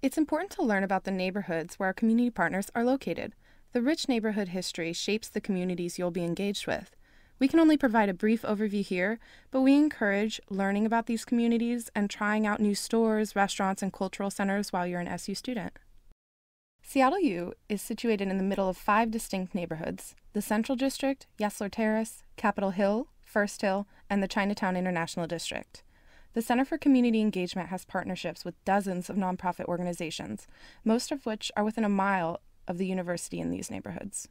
It's important to learn about the neighborhoods where our community partners are located. The rich neighborhood history shapes the communities you'll be engaged with. We can only provide a brief overview here, but we encourage learning about these communities and trying out new stores, restaurants, and cultural centers while you're an SU student. Seattle U is situated in the middle of 5 distinct neighborhoods: the Central District, Yesler Terrace, Capitol Hill, First Hill, and the Chinatown International District. The Center for Community Engagement has partnerships with dozens of nonprofit organizations, most of which are within a mile of the university in these neighborhoods.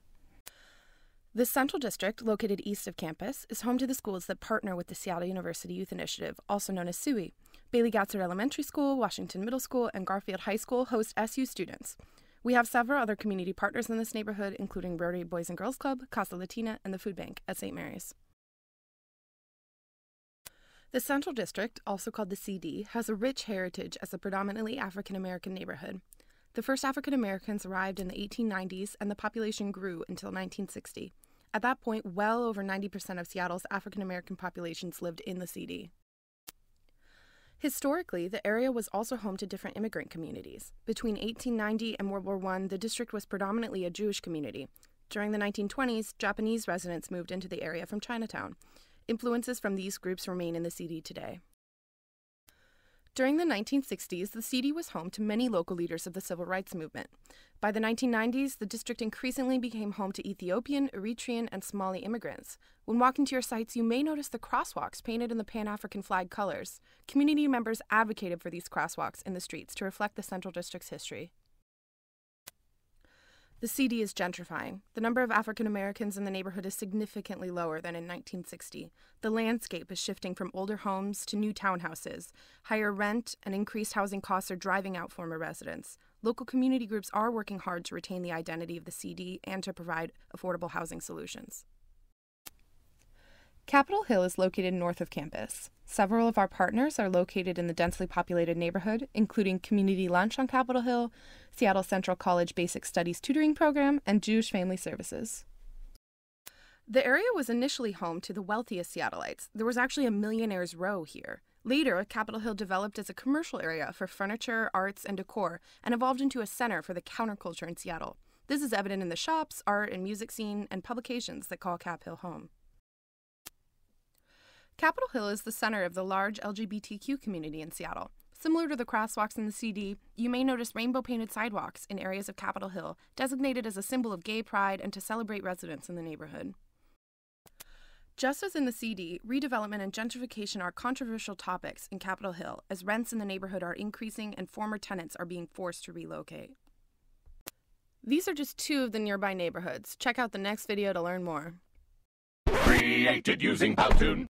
The Central District, located east of campus, is home to the schools that partner with the Seattle University Youth Initiative, also known as SUI. Bailey Gatzert Elementary School, Washington Middle School, and Garfield High School host SU students. We have several other community partners in this neighborhood, including Rotary Boys and Girls Club, Casa Latina, and the Food Bank at St. Mary's. The Central District, also called the CD, has a rich heritage as a predominantly African-American neighborhood. The first African Americans arrived in the 1890s, and the population grew until 1960. At that point, well over 90% of Seattle's African American populations lived in the CD. Historically, the area was also home to different immigrant communities. Between 1890 and World War I, the district was predominantly a Jewish community. During the 1920s, Japanese residents moved into the area from Chinatown. Influences from these groups remain in the CD today. During the 1960s, the CD was home to many local leaders of the civil rights movement. By the 1990s, the district increasingly became home to Ethiopian, Eritrean, and Somali immigrants. When walking to your sites, you may notice the crosswalks painted in the Pan-African flag colors. Community members advocated for these crosswalks in the streets to reflect the Central District's history. The CD is gentrifying. The number of African Americans in the neighborhood is significantly lower than in 1960. The landscape is shifting from older homes to new townhouses. Higher rent and increased housing costs are driving out former residents. Local community groups are working hard to retain the identity of the CD and to provide affordable housing solutions. Capitol Hill is located north of campus. Several of our partners are located in the densely populated neighborhood, including Community Lunch on Capitol Hill, Seattle Central College Basic Studies Tutoring Program, and Jewish Family Services. The area was initially home to the wealthiest Seattleites. There was actually a millionaire's row here. Later, Capitol Hill developed as a commercial area for furniture, arts, and decor, and evolved into a center for the counterculture in Seattle. This is evident in the shops, art, and music scene, and publications that call Cap Hill home. Capitol Hill is the center of the large LGBTQ community in Seattle. Similar to the crosswalks in the CD, you may notice rainbow-painted sidewalks in areas of Capitol Hill, designated as a symbol of gay pride and to celebrate residents in the neighborhood. Just as in the CD, redevelopment and gentrification are controversial topics in Capitol Hill, as rents in the neighborhood are increasing and former tenants are being forced to relocate. These are just 2 of the nearby neighborhoods. Check out the next video to learn more. Created using Powtoon.